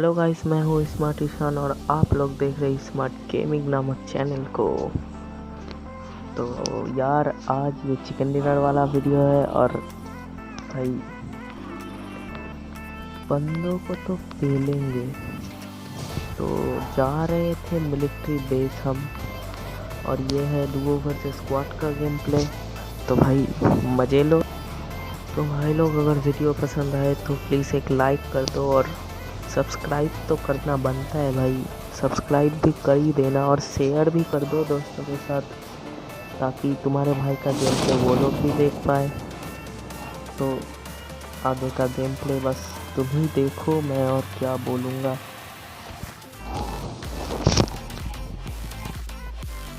Hello guys, मैं हूँ smart Ishan और आप लोग देख रहे हैं स्मार्ट गेमिंग नामक चैनल को। तो यार आज ये चिकन डिनर वाला वीडियो है और भाई बंदों को तो पेलेंगे। तो जा रहे थे मिलिट्री बेस हम, और ये है डुओ वर्सेस स्क्वाड का गेम प्ले। तो भाई मजे लो। तो भाई लोग, अगर वीडियो पसंद आए तो प्लीज़ एक लाइक कर दो और सब्सक्राइब तो करना बनता है भाई। सब्सक्राइब भी कर ही देना और शेयर भी कर दो दोस्तों के साथ, ताकि तुम्हारे भाई का गेम प्ले वो लोग भी देख पाए। तो आगे का गेम प्ले बस तुम ही देखो, मैं और क्या बोलूँगा।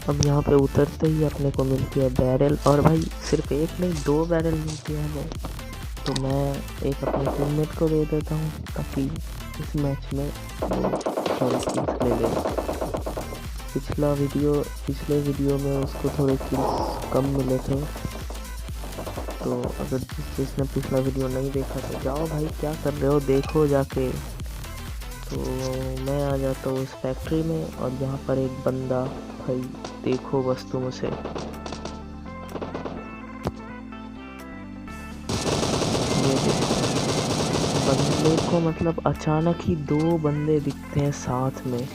अब यहाँ पे उतरते ही अपने को मिलती है बैरल, और भाई सिर्फ एक नहीं 2 बैरल मिलती है हमें। तो मैं एक अपने टीममेट को दे देता हूँ ताकि इस मैच में थोड़े किल्स ले ले। पिछले वीडियो में उसको थोड़े किल्स कम मिले थे। तो अगर जिसने पिछला वीडियो नहीं देखा तो जाओ भाई, क्या कर रहे हो, देखो जाके। तो मैं आ जाता हूँ इस फैक्ट्री में, और यहाँ पर एक बंदा, भाई देखो बस तुम उसे। ये देखो बंदे को, मतलब अचानक ही 2 बंदे दिखते हैं साथ में।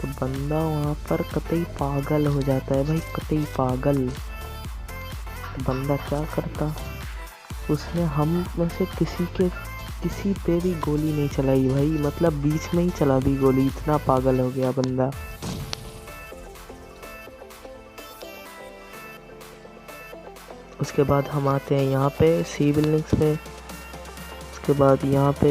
तो बंदा वहाँ पर कतई पागल हो जाता है भाई, कतई पागल। बंदा क्या करता, उसने हम में से किसी पे भी गोली नहीं चलाई भाई, मतलब बीच में ही चला दी गोली, इतना पागल हो गया बंदा। उसके बाद हम आते हैं यहाँ पे सी बिल्डिंग्स में। उसके बाद यहाँ पे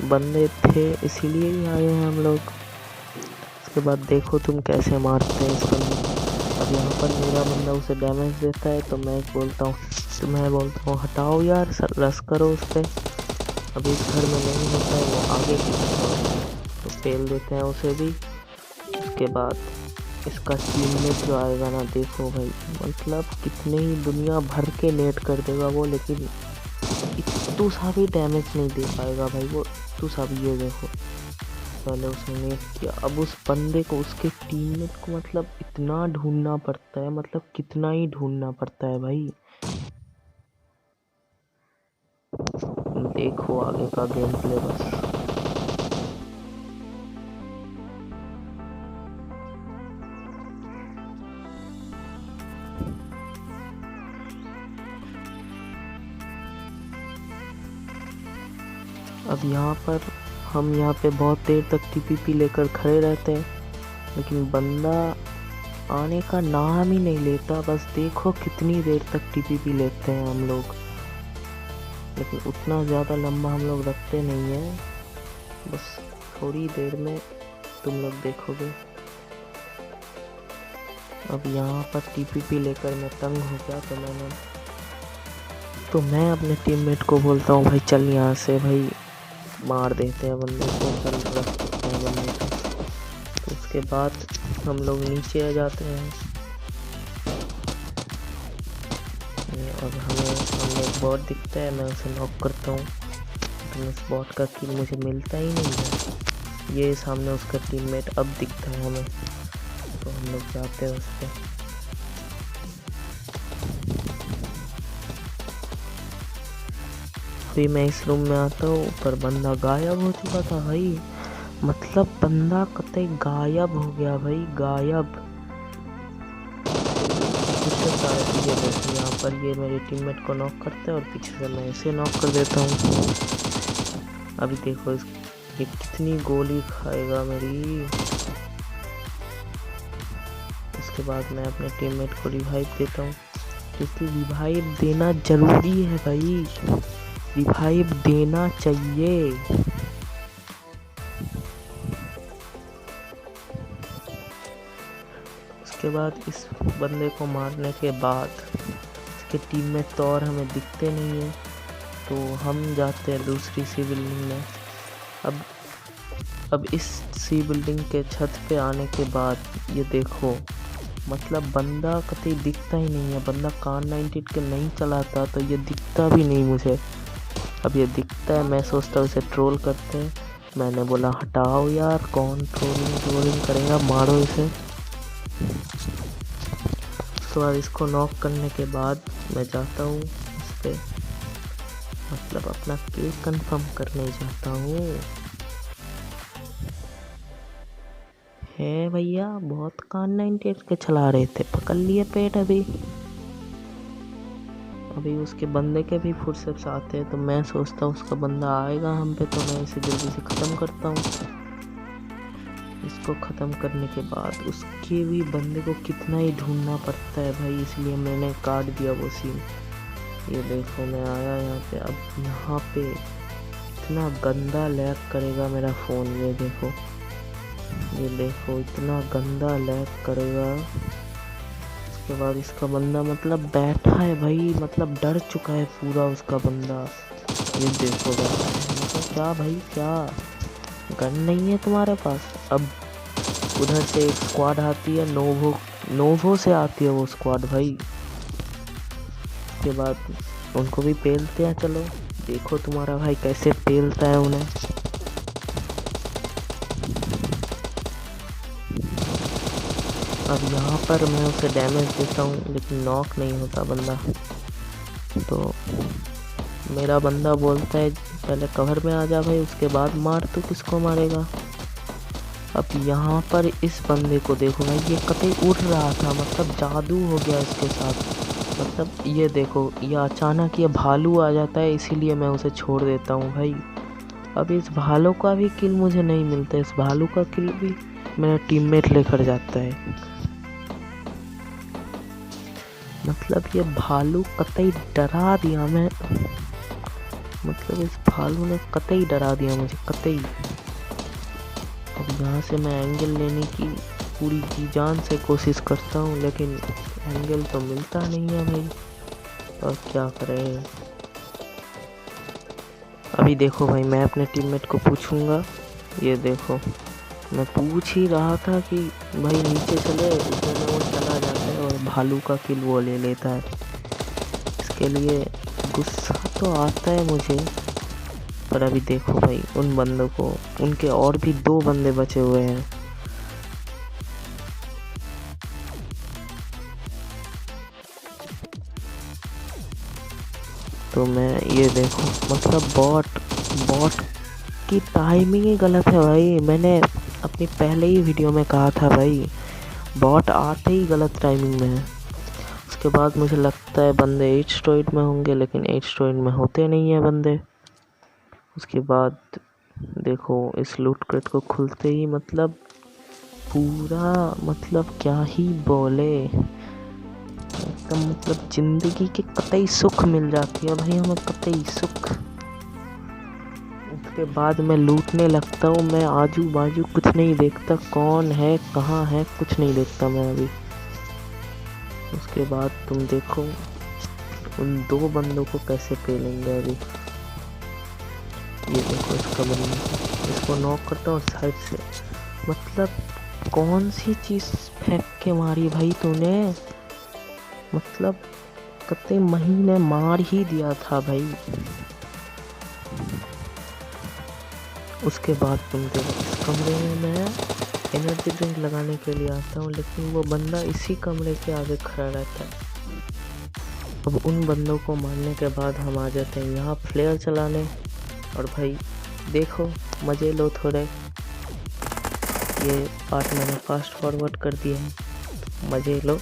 बंदे थे इसीलिए ही आए हैं हम लोग। उसके बाद देखो तुम कैसे मारते हैं इस बंदे को। अब यहाँ पर मेरा बंदा उसे डैमेज देता है, तो मैं बोलता हूँ हटाओ यार, रश करो उस पर। अब इस घर में नहीं होता है, वो आगे की तरफ, तो फेल देते हैं उसे भी। उसके बाद इसका टीममेट जो आएगा ना, देखो भाई, मतलब कितने ही दुनिया भर के नेट कर देगा वो, लेकिन इतू सा भी डैमेज नहीं दे पाएगा भाई वो। इतू सा भी, ये देखो पहले उसने नेट किया। अब उस बंदे को, उसके टीममेट को, मतलब इतना ढूंढना पड़ता है, मतलब कितना ही ढूंढना पड़ता है भाई। देखो आगे का गेम प्ले बस। अब हम यहाँ पे बहुत देर तक टीपीपी लेकर खड़े रहते हैं, लेकिन बंदा आने का नाम ही नहीं लेता। बस देखो कितनी देर तक टीपीपी लेते हैं हम लोग, लेकिन उतना ज़्यादा लंबा हम लोग रखते नहीं हैं। बस थोड़ी देर में तुम लोग देखोगे। अब यहाँ पर टीपीपी लेकर मैं तंग हो गया, तो मैं अपने टीममेट को बोलता हूँ भाई चल यहाँ से, भाई मार देते हैं बंदे को, चल रख सकते हैं बंदे को। तो उसके बाद हम लोग नीचे आ जाते हैं, और हमें सामने एक बॉट दिखता है, मैं उसे नॉक करता हूँ। लेकिन उस बॉट का किल मुझे मिलता ही नहीं है। ये सामने उसका टीममेट अब दिखता है हमें, तो हम लोग जाते हैं उस पर। फिर मैं इस रूम में आता हूँ, पर बंदा गायब हो चुका था भाई, मतलब बंदा कतई गायब हो गया भाई, गायब। इससे सारी चीज़ें देखी यहाँ पर, ये मेरे टीममेट को नॉक करता है और पीछे से मैं इसे नॉक कर देता हूँ। अभी देखो ये कितनी गोली खाएगा मेरी। उसके बाद मैं अपने टीममेट को रिवाइव देता हूँ, क्योंकि रिवाइव देना जरूरी है भाई, रिवाइव देना चाहिए। उसके बाद इस बंदे को मारने के बाद इसके टीममेट तो और हमें दिखते नहीं है, तो हम जाते हैं दूसरी सी बिल्डिंग में। अब इस सी बिल्डिंग के छत पे आने के बाद ये देखो, मतलब बंदा कतई दिखता ही नहीं है। बंदा कान 98 के नहीं चलाता, तो ये दिखता भी नहीं मुझे। अब ये दिखता है, मैं सोचता हूँ इसे ट्रोल करते हैं, मैंने बोला हटाओ यार, कौन ट्रोलिंग करेगा, मारो इसे। उसके बाद इसको नॉक करने के बाद मैं जाता हूँ इस पे, मतलब अपना किल कंफर्म करने जाता हूँ। है भैया, बहुत कान 98 के चला रहे थे, पकड़ लिए पेट। अभी उसके बंदे के भी फुटस्टेप्स आते हैं, तो मैं सोचता हूँ उसका बंदा आएगा हम पे, तो मैं इसे जल्दी से ख़त्म करता हूँ। इसको ख़त्म करने के बाद उसके भी बंदे को कितना ही ढूंढना पड़ता है भाई, इसलिए मैंने काट दिया वो सीन। ये देखो मैं आया यहाँ पे, अब यहाँ पे इतना गंदा लैग करेगा मेरा फ़ोन। ये देखो इतना गंदा लैग करेगा। उसके बाद इसका बंदा मतलब बैठा है भाई, मतलब डर चुका है पूरा उसका बंदा। ये देखो बैठा है, मतलब क्या भाई, क्या गन नहीं है तुम्हारे पास? अब उधर से एक स्क्वाड आती है, नोवो से आती है वो स्क्वाड भाई। उसके बाद उनको भी पेलते हैं। चलो देखो तुम्हारा भाई कैसे पेलता है उन्हें। अब यहाँ पर मैं उसे डैमेज देता हूँ, लेकिन नॉक नहीं होता बंदा। तो मेरा बंदा बोलता है पहले कवर में आ जा भाई, उसके बाद मार। तो किसको मारेगा? अब यहाँ पर इस बंदे को देखो भाई, ये कतई उड़ रहा था, मतलब जादू हो गया इसके साथ। मतलब ये देखो, ये अचानक ये भालू आ जाता है, इसीलिए मैं उसे छोड़ देता हूँ भाई। अब इस भालू का भी किल मुझे नहीं मिलता, इस भालू का किल भी मेरा टीममेट लेकर जाता है। मतलब ये भालू कतई डरा दिया मैं, मतलब इस भालू ने कतई डरा दिया मुझे, कतई। अब यहाँ से मैं एंगल लेने की पूरी जी जान से कोशिश करता हूँ, लेकिन एंगल तो मिलता नहीं है भाई। और क्या करें? अभी देखो भाई, मैं अपने टीममेट को पूछूंगा। ये देखो मैं पूछ ही रहा था कि भाई नीचे चले, उधर में वो चला जाता है और भालू का किल वो ले लेता है। इसके लिए गुस्सा तो आता है मुझे, पर अभी देखो भाई उन बंदों को, उनके और भी 2 बंदे बचे हुए हैं। तो मैं ये देखो, मतलब बॉट की टाइमिंग ही गलत है भाई। मैंने अपनी पहले ही वीडियो में कहा था भाई, बॉट आते ही गलत टाइमिंग में है। उसके बाद मुझे लगता है बंदे 8 स्टोइड में होंगे, लेकिन 8 स्टोइड में होते नहीं है बंदे। उसके बाद देखो इस लूट क्रेट को खुलते ही मतलब पूरा, मतलब क्या ही बोले, एकदम मतलब जिंदगी के कतई सुख मिल जाती है भाई हमें, कतई सुख। उसके बाद मैं लूटने लगता हूँ, मैं आजू बाजू कुछ नहीं देखता, कौन है कहाँ है कुछ नहीं देखता मैं अभी। उसके बाद तुम देखो उन 2 बंदों को कैसे पेलेंगे अभी। ये देखो इसका बंदा, इसको नॉक करता हूँ साइड से। मतलब कौन सी चीज़ फेंक के मारी भाई तूने, मतलब कतई महीने मार ही दिया था भाई। उसके बाद तुम देखो इस कमरे में मैं एनर्जी ड्रिंक लगाने के लिए आता हूँ, लेकिन वो बंदा इसी कमरे के आगे खड़ा रहता है। अब उन बंदों को मारने के बाद हम आ जाते हैं यहाँ फ्लेयर चलाने, और भाई देखो मज़े लो थोड़े। ये पार्ट मैंने फास्ट फॉरवर्ड कर दिया है, मज़े लो।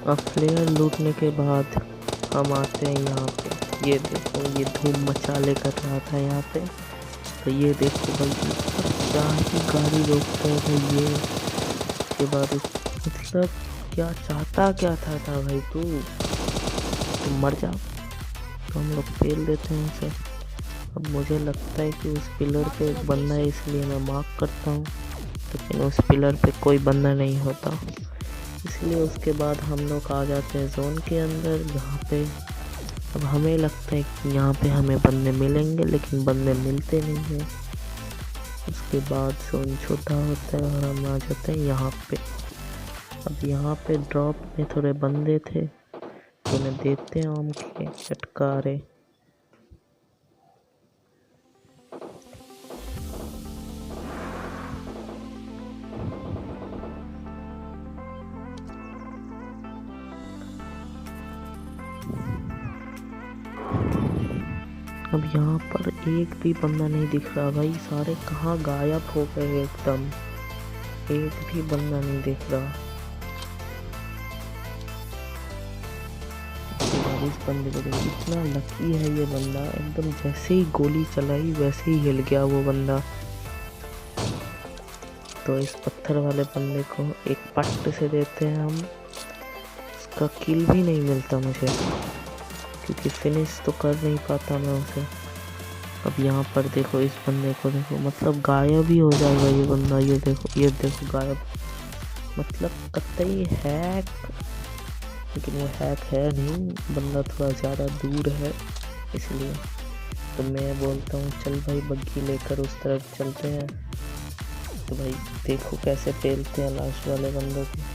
अब फ्लेयर लूटने के बाद हम आते हैं यहाँ पे। ये देखो ये धूम मचाले कर रहा था यहाँ पे, तो ये देखो भाई, क्या ही गाड़ी रोकता है भाई ये। उसके बाद मतलब क्या चाहता क्या था भाई तू मर जा। तो हम लोग पेल देते हैं उसे। अब मुझे लगता है कि उस पिलर पे एक बंदा है, इसलिए मैं मार्क करता हूँ, लेकिन उस पिलर पे कोई बंदा नहीं होता। इसलिए उसके बाद हम लोग आ जाते हैं जोन के अंदर, जहाँ पे अब हमें लगता है कि यहाँ पे हमें बंदे मिलेंगे, लेकिन बंदे मिलते नहीं हैं। उसके बाद जोन छोटा होता है और हम आ जाते हैं यहाँ पे। अब यहाँ पे ड्रॉप में थोड़े बंदे थे, तो उन्हें देते हैं आम के चटकारे। अब यहाँ पर एक भी बंदा नहीं दिख रहा भाई, सारे कहाँ गायब हो गए एकदम, एक भी बंदा नहीं दिख रहा। इस बंदे को देखो, इतना लकी है ये बंदा, एकदम जैसे ही गोली चलाई वैसे ही हिल गया वो बंदा। तो इस पत्थर वाले बंदे को एक पट्ट से देते हैं हम। उसका किल भी नहीं मिलता मुझे, क्योंकि फिनिश तो कर नहीं पाता मैं उसे। अब यहाँ पर देखो, इस बंदे को देखो, मतलब गायब ही हो जाएगा ये बंदा। ये देखो गायब, मतलब कतई हैक, लेकिन वो हैक है नहीं, बंदा थोड़ा ज़्यादा दूर है इसलिए। तो मैं बोलता हूँ चल भाई बग्गी लेकर उस तरफ चलते हैं। तो भाई देखो कैसे पेलते हैं लास्ट वाले बंदों को।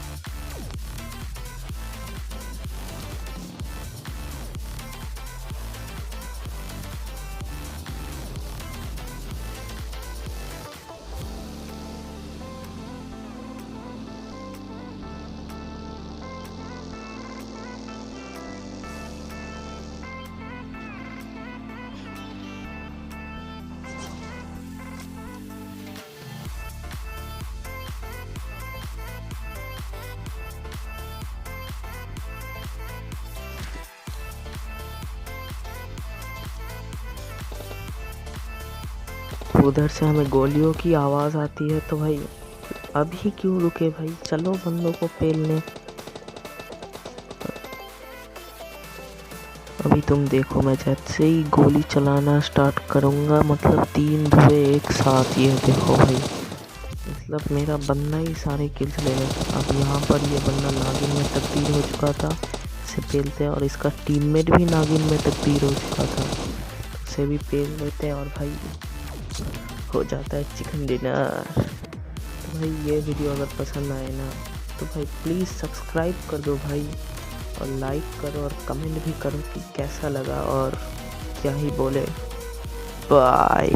उधर से हमें गोलियों की आवाज़ आती है, तो भाई अभी क्यों रुके भाई, चलो बंदों को पेलने। अभी तुम देखो, मैं जैसे ही गोली चलाना स्टार्ट करूँगा, मतलब 3 धुएं एक साथ। ये देखो भाई, मतलब मेरा बंदा ही सारे किल्स ले लेगा। अब यहाँ पर ये बंदा नागिन में तब्दील हो चुका था, इसे पेलते हैं। और इसका टीममेट भी नागिन में तब्दील हो चुका था, उसे भी पेल लेते हैं और भाई हो जाता है चिकन डिनर। तो भाई ये वीडियो अगर पसंद आए ना, तो भाई प्लीज़ सब्सक्राइब कर दो भाई, और लाइक करो और कमेंट भी करो कि कैसा लगा और क्या ही बोले। बाय।